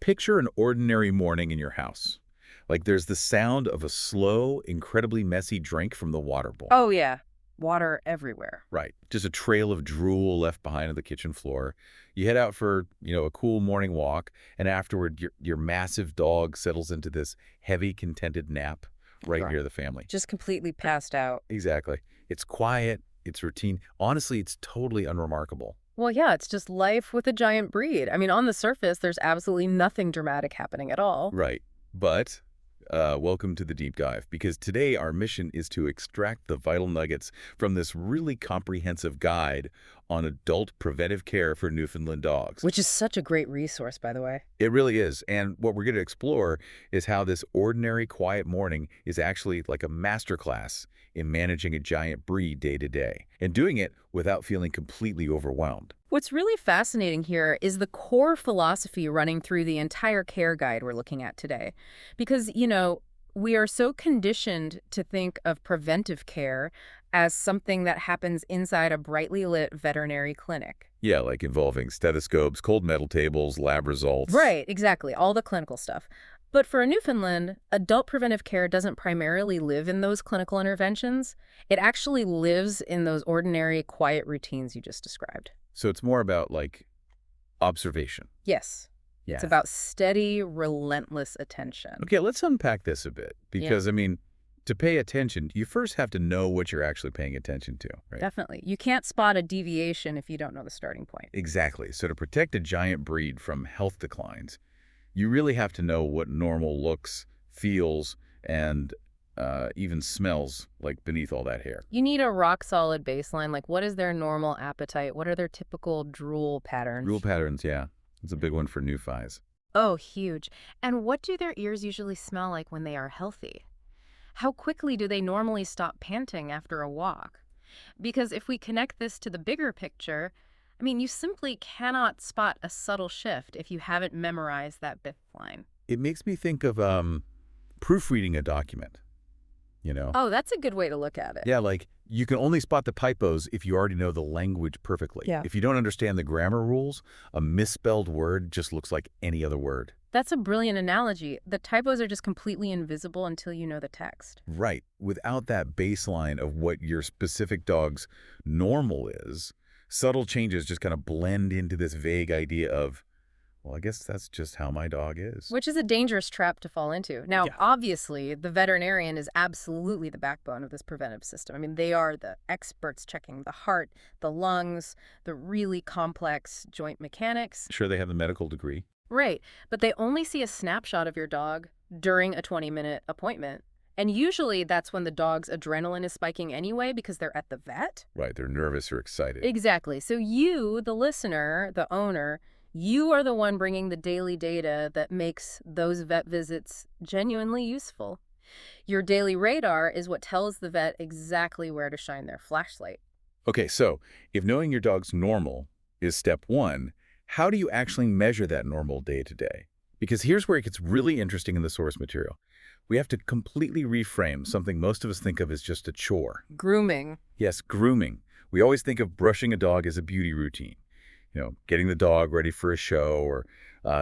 Picture an ordinary morning in your house. Like there's the sound of a slow, incredibly messy drink from the water bowl. Oh, yeah. Water everywhere. Right. Just a trail of drool left behind on the kitchen floor. You head out for, a cool morning walk, and afterward, your massive dog settles into this heavy, contented nap right Right. near the family. Just completely passed out. Exactly. It's quiet, it's routine. Honestly, it's totally unremarkable. Well, yeah, it's just life with a giant breed. I mean, on the surface, there's absolutely nothing dramatic happening at all. Right. But welcome to the deep dive, because today our mission is to extract the vital nuggets from this really comprehensive guide on adult preventive care for Newfoundland dogs. Which is such a great resource, by the way. It really is. And what we're going to explore is how this ordinary quiet morning is actually like a masterclass in managing a giant breed day to day and doing it without feeling completely overwhelmed. What's really fascinating here is the core philosophy running through the entire care guide we're looking at today. Because, we are so conditioned to think of preventive care as something that happens inside a brightly lit veterinary clinic. Yeah, like involving stethoscopes, cold metal tables, lab results. Right, exactly, all the clinical stuff. But for a Newfoundland, adult preventive care doesn't primarily live in those clinical interventions. It actually lives in those ordinary, quiet routines you just described. So it's more about like observation. Yes. Yeah. It's about steady, relentless attention. Okay, let's unpack this a bit because, to pay attention, you first have to know what you're actually paying attention to, right? Definitely. You can't spot a deviation if you don't know the starting point. Exactly. So to protect a giant breed from health declines, you really have to know what normal looks, feels, and even smells like beneath all that hair. You need a rock-solid baseline, like what is their normal appetite? What are their typical drool patterns? Drool patterns, yeah. It's a big one for new fies. Oh, huge. And what do their ears usually smell like when they are healthy? How quickly do they normally stop panting after a walk? Because if we connect this to the bigger picture, you simply cannot spot a subtle shift if you haven't memorized that BIF line. It makes me think of proofreading a document. Oh, that's a good way to look at it. Yeah, like you can only spot the typos if you already know the language perfectly. Yeah. If you don't understand the grammar rules, a misspelled word just looks like any other word. That's a brilliant analogy. The typos are just completely invisible until you know the text. Right. Without that baseline of what your specific dog's normal is, subtle changes just kind of blend into this vague idea of, well, I guess that's just how my dog is. Which is a dangerous trap to fall into. Now, Yeah. obviously, the veterinarian is absolutely the backbone of this preventive system. They are the experts checking the heart, the lungs, the really complex joint mechanics. Sure, they have the medical degree. Right, but they only see a snapshot of your dog during a 20-minute appointment. And usually that's when the dog's adrenaline is spiking anyway because they're at the vet. Right, they're nervous or excited. Exactly. So you, the listener, the owner, you are the one bringing the daily data that makes those vet visits genuinely useful. Your daily radar is what tells the vet exactly where to shine their flashlight. Okay, so if knowing your dog's normal is step one, how do you actually measure that normal day to day? Because here's where it gets really interesting in the source material. We have to completely reframe something most of us think of as just a chore. Grooming. Yes, grooming. We always think of brushing a dog as a beauty routine. Getting the dog ready for a show or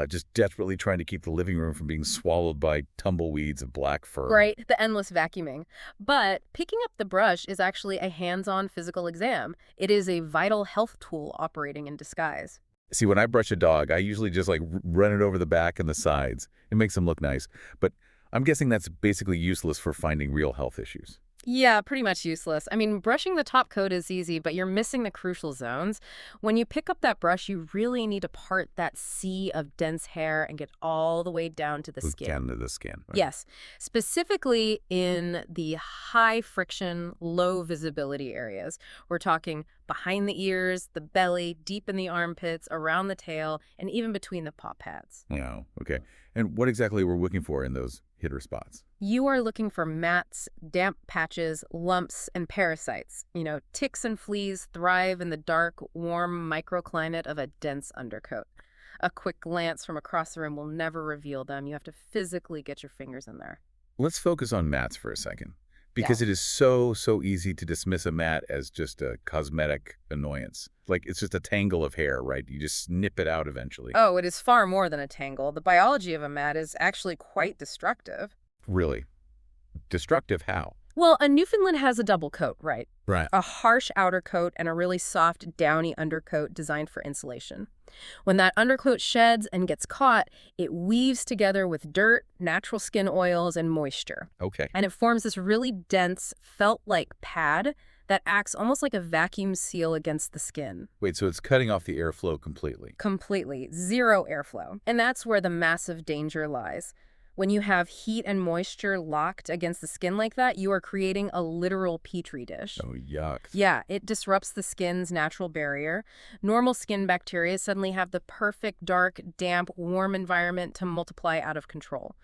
just desperately trying to keep the living room from being swallowed by tumbleweeds of black fur. Right, the endless vacuuming. But picking up the brush is actually a hands-on physical exam. It is a vital health tool operating in disguise. See, when I brush a dog, I usually just run it over the back and the sides. It makes them look nice. But I'm guessing that's basically useless for finding real health issues. Yeah, pretty much useless. Brushing the top coat is easy, but you're missing the crucial zones. When you pick up that brush, you really need to part that sea of dense hair and get all the way down to the skin. Down to the skin. Right? Yes, specifically in the high friction, low visibility areas. We're talking behind the ears, the belly, deep in the armpits, around the tail, and even between the paw pads. Yeah, okay. And what exactly we're looking for in those hitter spots? You are looking for mats, damp patches, lumps, and parasites. Ticks and fleas thrive in the dark, warm microclimate of a dense undercoat. A quick glance from across the room will never reveal them. You have to physically get your fingers in there. Let's focus on mats for a second, Because it is so easy to dismiss a mat as just a cosmetic annoyance. Like, it's just a tangle of hair, right? You just snip it out eventually. Oh, it is far more than a tangle. The biology of a mat is actually quite destructive. Really? Destructive how? Well, a Newfoundland has a double coat, right? Right. A harsh outer coat and a really soft, downy undercoat designed for insulation. When that undercoat sheds and gets caught, it weaves together with dirt, natural skin oils, and moisture. Okay. And it forms this really dense, felt-like pad that acts almost like a vacuum seal against the skin. Wait, so it's cutting off the airflow completely? Completely. Zero airflow. And that's where the massive danger lies. When you have heat and moisture locked against the skin like that, you are creating a literal petri dish. Oh, yuck. Yeah, it disrupts the skin's natural barrier. Normal skin bacteria suddenly have the perfect, dark, damp, warm environment to multiply out of control,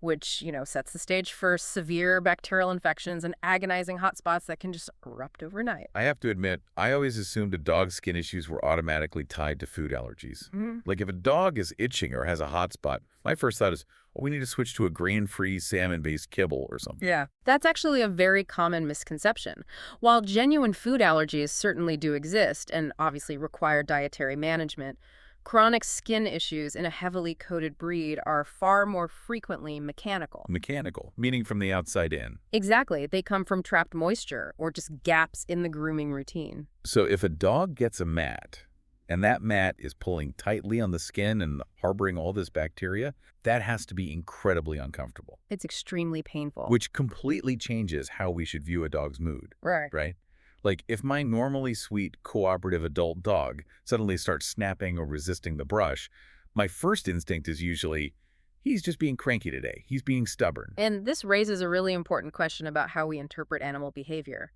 which, sets the stage for severe bacterial infections and agonizing hot spots that can just erupt overnight. I have to admit, I always assumed a dog's skin issues were automatically tied to food allergies. Like, if a dog is itching or has a hot spot, my first thought is, we need to switch to a grain-free, salmon-based kibble or something. Yeah. That's actually a very common misconception. While genuine food allergies certainly do exist and obviously require dietary management, chronic skin issues in a heavily coated breed are far more frequently mechanical. Mechanical, meaning from the outside in. Exactly. They come from trapped moisture or just gaps in the grooming routine. So if a dog gets a mat, and that mat is pulling tightly on the skin and harboring all this bacteria, that has to be incredibly uncomfortable. It's extremely painful. Which completely changes how we should view a dog's mood, Right. right? Like, if my normally sweet, cooperative adult dog suddenly starts snapping or resisting the brush, my first instinct is usually, he's just being cranky today. He's being stubborn. And this raises a really important question about how we interpret animal behavior.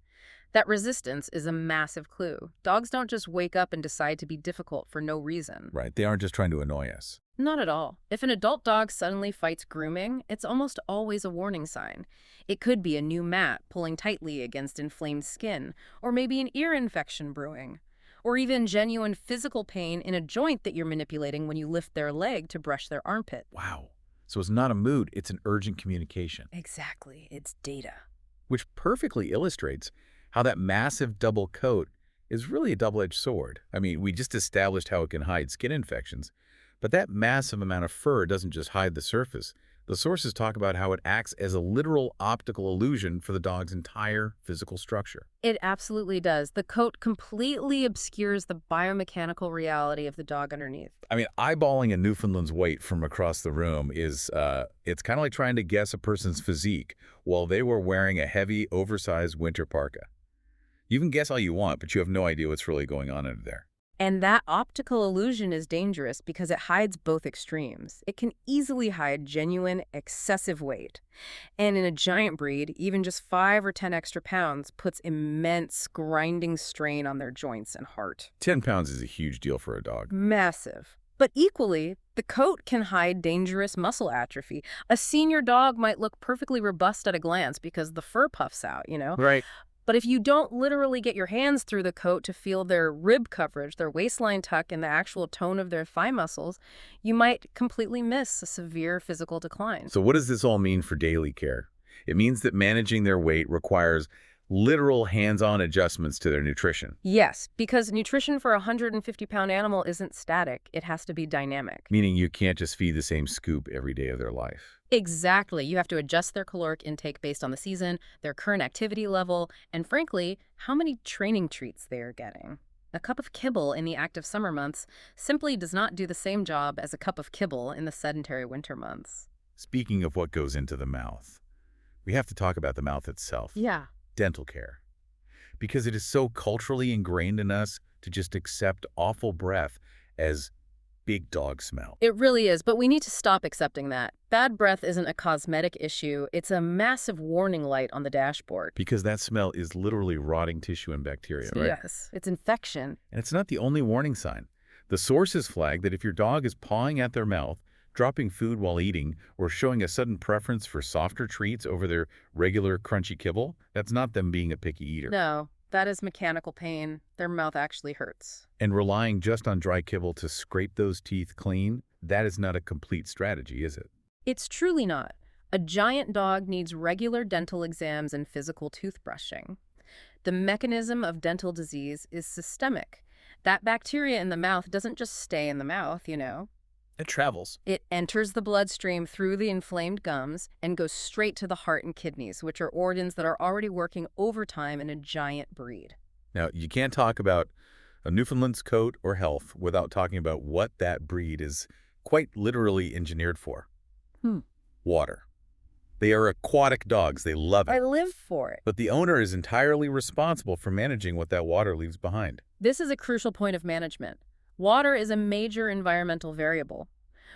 That resistance is a massive clue. Dogs don't just wake up and decide to be difficult for no reason. Right, they aren't just trying to annoy us. Not at all. If an adult dog suddenly fights grooming, it's almost always a warning sign. It could be a new mat pulling tightly against inflamed skin, or maybe an ear infection brewing, or even genuine physical pain in a joint that you're manipulating when you lift their leg to brush their armpit. Wow. So it's not a mood, it's an urgent communication. Exactly. It's data. Which perfectly illustrates how that massive double coat is really a double-edged sword. I mean, we just established how it can hide skin infections, but that massive amount of fur doesn't just hide the surface. The sources talk about how it acts as a literal optical illusion for the dog's entire physical structure. It absolutely does. The coat completely obscures the biomechanical reality of the dog underneath. I mean, eyeballing a Newfoundland's weight from across the room is, it's kind of like trying to guess a person's physique while they were wearing a heavy, oversized winter parka. You can guess all you want, but you have no idea what's really going on under there. And that optical illusion is dangerous because it hides both extremes. It can easily hide genuine, excessive weight. And in a giant breed, even just 5 or 10 extra pounds puts immense grinding strain on their joints and heart. 10 pounds is a huge deal for a dog. Massive. But equally, the coat can hide dangerous muscle atrophy. A senior dog might look perfectly robust at a glance because the fur puffs out, Right. But if you don't literally get your hands through the coat to feel their rib coverage, their waistline tuck, and the actual tone of their thigh muscles, you might completely miss a severe physical decline. So what does this all mean for daily care? It means that managing their weight requires literal hands-on adjustments to their nutrition. Yes, because nutrition for a 150-pound animal isn't static. It has to be dynamic. Meaning you can't just feed the same scoop every day of their life. Exactly. You have to adjust their caloric intake based on the season, their current activity level, and frankly, how many training treats they are getting. A cup of kibble in the active summer months simply does not do the same job as a cup of kibble in the sedentary winter months. Speaking of what goes into the mouth, we have to talk about the mouth itself. Yeah. Dental care. Because it is so culturally ingrained in us to just accept awful breath as big dog smell. It really is, but we need to stop accepting that. Bad breath isn't a cosmetic issue. It's a massive warning light on the dashboard. Because that smell is literally rotting tissue and bacteria, right? Yes, it's infection. And it's not the only warning sign. The sources flag that if your dog is pawing at their mouth, dropping food while eating, or showing a sudden preference for softer treats over their regular crunchy kibble, that's not them being a picky eater. No, that is mechanical pain. Their mouth actually hurts. And relying just on dry kibble to scrape those teeth clean, that is not a complete strategy, is it? It's truly not. A giant dog needs regular dental exams and physical toothbrushing. The mechanism of dental disease is systemic. That bacteria in the mouth doesn't just stay in the mouth, you know. It travels. It enters the bloodstream through the inflamed gums and goes straight to the heart and kidneys, which are organs that are already working overtime in a giant breed. Now, you can't talk about a Newfoundland's coat or health without talking about what that breed is quite literally engineered for. Water. They are aquatic dogs. They love it. I live for it. But the owner is entirely responsible for managing what that water leaves behind. This is a crucial point of management. Water is a major environmental variable.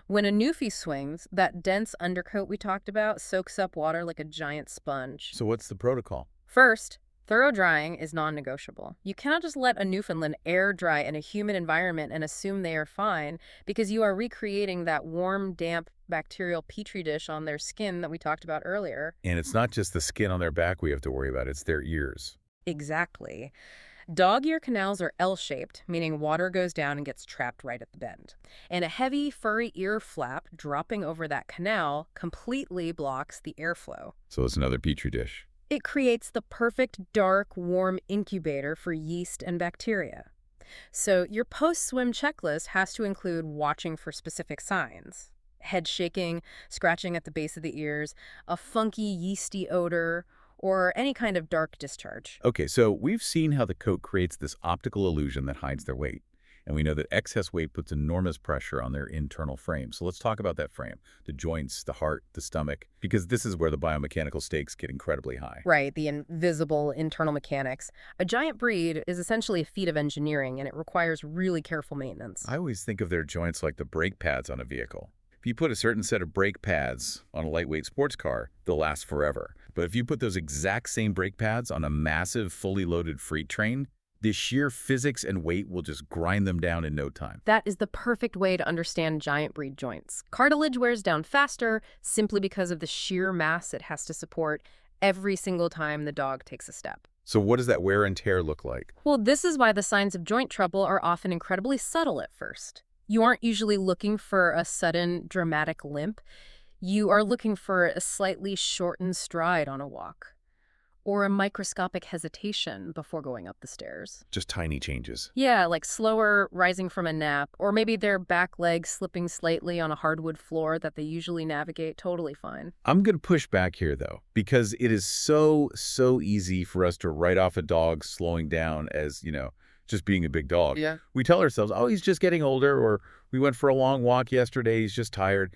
When a Newfie swings, that dense undercoat we talked about soaks up water like a giant sponge. So what's the protocol? First, thorough drying is non-negotiable. You cannot just let a Newfoundland air dry in a humid environment and assume they are fine, because you are recreating that warm, damp, bacterial petri dish on their skin that we talked about earlier. And it's not just the skin on their back we have to worry about, it's their ears. Exactly. Dog ear canals are L-shaped, meaning water goes down and gets trapped right at the bend. And a heavy, furry ear flap dropping over that canal completely blocks the airflow. So it's another petri dish. It creates the perfect, dark, warm incubator for yeast and bacteria. So your post-swim checklist has to include watching for specific signs. Head shaking, scratching at the base of the ears, a funky, yeasty odor, or any kind of dark discharge. Okay, so we've seen how the coat creates this optical illusion that hides their weight. And we know that excess weight puts enormous pressure on their internal frame. So let's talk about that frame, the joints, the heart, the stomach, because this is where the biomechanical stakes get incredibly high. Right, the invisible internal mechanics. A giant breed is essentially a feat of engineering, and it requires really careful maintenance. I always think of their joints like the brake pads on a vehicle. If you put a certain set of brake pads on a lightweight sports car, they'll last forever. But if you put those exact same brake pads on a massive, fully loaded freight train, the sheer physics and weight will just grind them down in no time. That is the perfect way to understand giant breed joints. Cartilage wears down faster simply because of the sheer mass it has to support every single time the dog takes a step. So what does that wear and tear look like? Well, this is why the signs of joint trouble are often incredibly subtle at first. You aren't usually looking for a sudden, dramatic limp. You are looking for a slightly shortened stride on a walk, or a microscopic hesitation before going up the stairs. Just tiny changes. Yeah, like slower rising from a nap, or maybe their back legs slipping slightly on a hardwood floor that they usually navigate totally fine. I'm going to push back here, though, because it is so easy for us to write off a dog slowing down as, just being a big dog. Yeah. We tell ourselves, oh, he's just getting older, or we went for a long walk yesterday, he's just tired.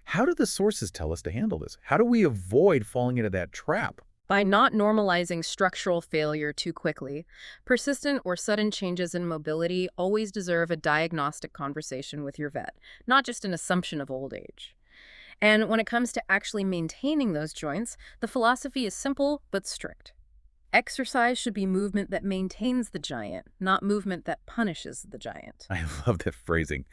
How do the sources tell us to handle this? How do we avoid falling into that trap? By not normalizing structural failure too quickly. Persistent or sudden changes in mobility always deserve a diagnostic conversation with your vet, not just an assumption of old age. And when it comes to actually maintaining those joints, the philosophy is simple but strict. Exercise should be movement that maintains the giant, not movement that punishes the giant. I love that phrasing.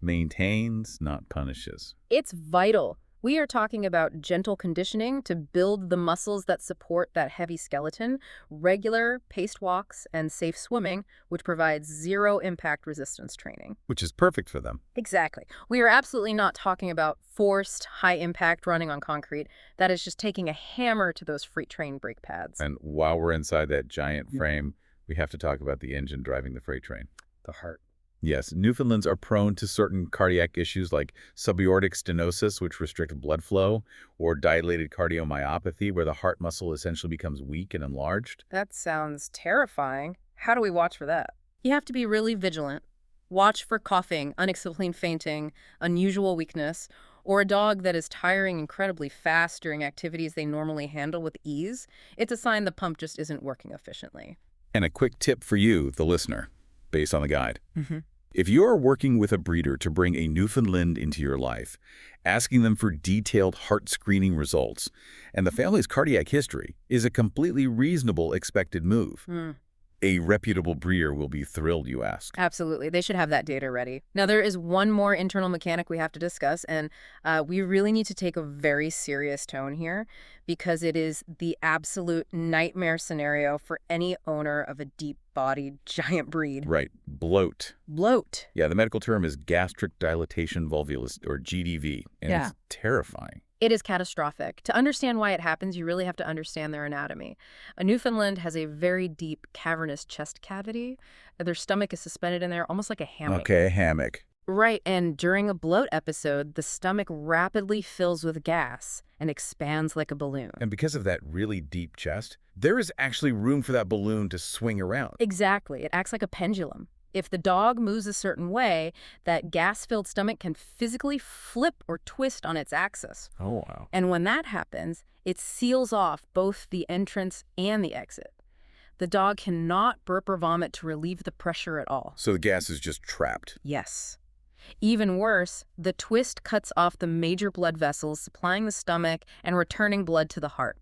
Maintains, not punishes. It's vital. We are talking about gentle conditioning to build the muscles that support that heavy skeleton, regular paced walks, and safe swimming, which provides zero-impact resistance training. Which is perfect for them. Exactly. We are absolutely not talking about forced, high-impact running on concrete. That is just taking a hammer to those freight train brake pads. And while we're inside that giant frame, we have to talk about the engine driving the freight train. The heart. Yes, Newfoundlands are prone to certain cardiac issues like subaortic stenosis, which restrict blood flow, or dilated cardiomyopathy, where the heart muscle essentially becomes weak and enlarged. That sounds terrifying. How do we watch for that? You have to be really vigilant. Watch for coughing, unexplained fainting, unusual weakness, or a dog that is tiring incredibly fast during activities they normally handle with ease. It's a sign the pump just isn't working efficiently. And a quick tip for you, the listener, based on the guide. If you're working with a breeder to bring a Newfoundland into your life, asking them for detailed heart screening results and the family's cardiac history is a completely reasonable expected move. A reputable breeder will be thrilled you ask. Absolutely. They should have that data ready. Now, there is one more internal mechanic we have to discuss, and we really need to take a very serious tone here because it is the absolute nightmare scenario for any owner of a deep-bodied giant breed. Right. Bloat. Bloat. Yeah, the medical term is gastric dilatation volvulus, or GDV, and it's terrifying. It is catastrophic. To understand why it happens, you really have to understand their anatomy. A Newfoundland has a very deep, cavernous chest cavity. Their stomach is suspended in there, almost like a hammock. Okay, a hammock. Right, and during a bloat episode, the stomach rapidly fills with gas and expands like a balloon. And because of that really deep chest, there is actually room for that balloon to swing around. Exactly. It acts like a pendulum. If the dog moves a certain way, that gas-filled stomach can physically flip or twist on its axis. Oh, wow. And when that happens, it seals off both the entrance and the exit. The dog cannot burp or vomit to relieve the pressure at all. So the gas is just trapped. Yes. Even worse, the twist cuts off the major blood vessels supplying the stomach and returning blood to the heart.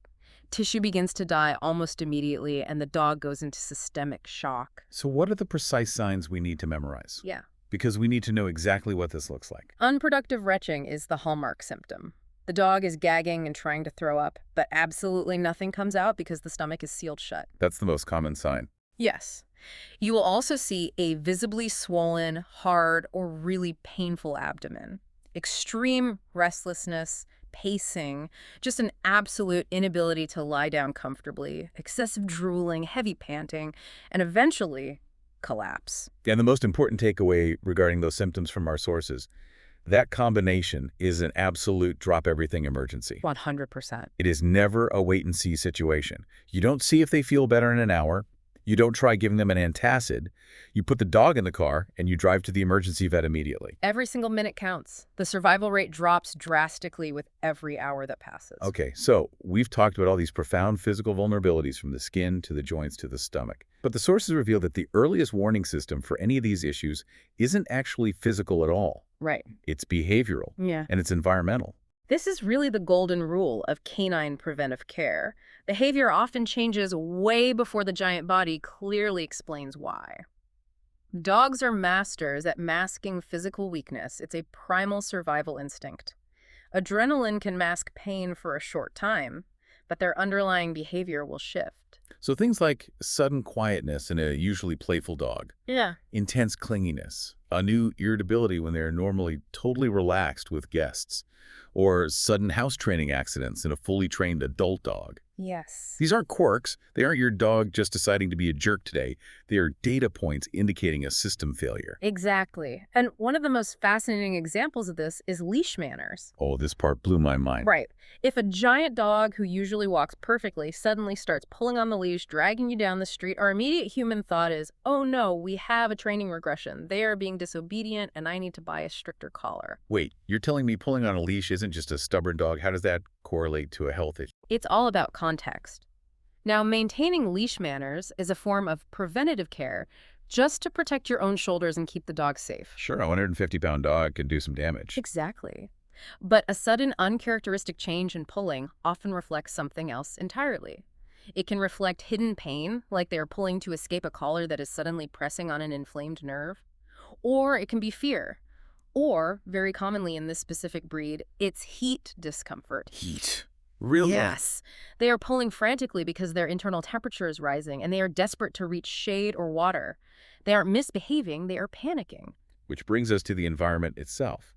Tissue begins to die almost immediately, and the dog goes into systemic shock. So what are the precise signs we need to memorize? Yeah. Because we need to know exactly what this looks like. Unproductive retching is the hallmark symptom. The dog is gagging and trying to throw up, but absolutely nothing comes out because the stomach is sealed shut. That's the most common sign. Yes. You will also see a visibly swollen, hard, or really painful abdomen, extreme restlessness, pacing, just an absolute inability to lie down comfortably, excessive drooling, heavy panting, and eventually collapse. And the most important takeaway regarding those symptoms from our sources, that combination is an absolute drop-everything emergency. 100%. It is never a wait-and-see situation. You don't see if they feel better in an hour. You don't try giving them an antacid. You put the dog in the car and you drive to the emergency vet immediately. Every single minute counts. The survival rate drops drastically with every hour that passes. Okay, so we've talked about all these profound physical vulnerabilities from the skin to the joints to the stomach. But the sources reveal that the earliest warning system for any of these issues isn't actually physical at all. Right. It's behavioral. Yeah. And it's environmental. This is really the golden rule of canine preventive care. Behavior often changes way before the giant body clearly explains why. Dogs are masters at masking physical weakness. It's a primal survival instinct. Adrenaline can mask pain for a short time, but their underlying behavior will shift. So things like sudden quietness in a usually playful dog, Yeah. intense clinginess, a new irritability when they're normally totally relaxed with guests, or sudden house training accidents in a fully trained adult dog. Yes. These aren't quirks. They aren't your dog just deciding to be a jerk today. They are data points indicating a system failure. Exactly. And one of the most fascinating examples of this is leash manners. Oh, this part blew my mind. Right. If a giant dog who usually walks perfectly suddenly starts pulling on the leash, dragging you down the street, our immediate human thought is, oh no, we have a training regression. They are being disobedient and I need to buy a stricter collar. Wait, you're telling me pulling on a leash isn't just a stubborn dog? How does that correlate to a health issue? It's all about context. Now, maintaining leash manners is a form of preventative care just to protect your own shoulders and keep the dog safe. Sure, a 150-pound dog can do some damage. Exactly. But a sudden uncharacteristic change in pulling often reflects something else entirely. It can reflect hidden pain, like they are pulling to escape a collar that is suddenly pressing on an inflamed nerve. Or it can be fear. Or, very commonly in this specific breed, it's heat discomfort. Heat. Really? Yes. They are pulling frantically because their internal temperature is rising and they are desperate to reach shade or water. They aren't misbehaving, they are panicking. Which brings us to the environment itself.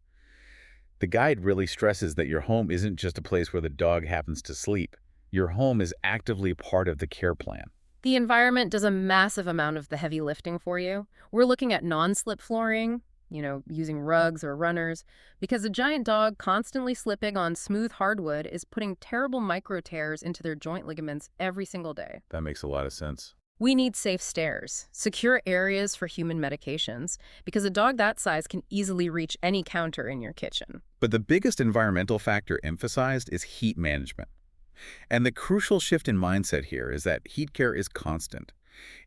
The guide really stresses that your home isn't just a place where the dog happens to sleep. Your home is actively part of the care plan. The environment does a massive amount of the heavy lifting for you. We're looking at non-slip flooring, using rugs or runners, because a giant dog constantly slipping on smooth hardwood is putting terrible micro tears into their joint ligaments every single day. That makes a lot of sense. We need safe stairs, secure areas for human medications, because a dog that size can easily reach any counter in your kitchen. But the biggest environmental factor emphasized is heat management. And the crucial shift in mindset here is that heat care is constant.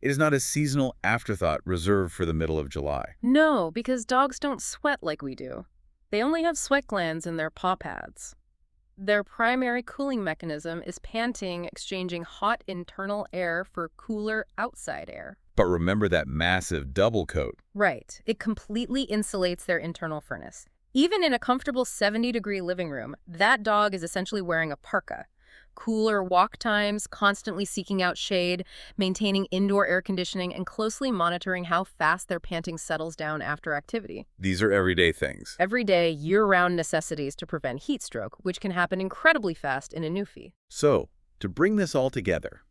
It is not a seasonal afterthought reserved for the middle of July. No, because dogs don't sweat like we do. They only have sweat glands in their paw pads. Their primary cooling mechanism is panting, exchanging hot internal air for cooler outside air. But remember that massive double coat. Right. It completely insulates their internal furnace. Even in a comfortable 70-degree living room, that dog is essentially wearing a parka. Cooler walk times, constantly seeking out shade, maintaining indoor air conditioning, and closely monitoring how fast their panting settles down after activity. These are everyday things. Everyday, year-round necessities to prevent heat stroke, which can happen incredibly fast in a Newfie. So, to bring this all together,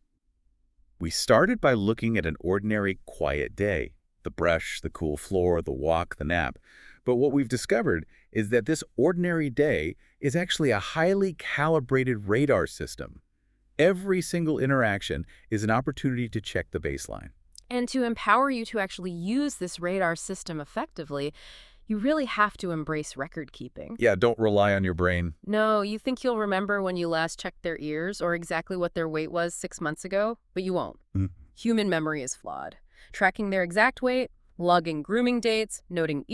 we started by looking at an ordinary quiet day. The brush, the cool floor, the walk, the nap. But what we've discovered is that this ordinary day is actually a highly calibrated radar system. Every single interaction is an opportunity to check the baseline. And to empower you to actually use this radar system effectively, you really have to embrace record keeping. Yeah, don't rely on your brain. No, you think you'll remember when you last checked their ears or exactly what their weight was 6 months ago, but you won't. Human memory is flawed. Tracking their exact weight, logging grooming dates, noting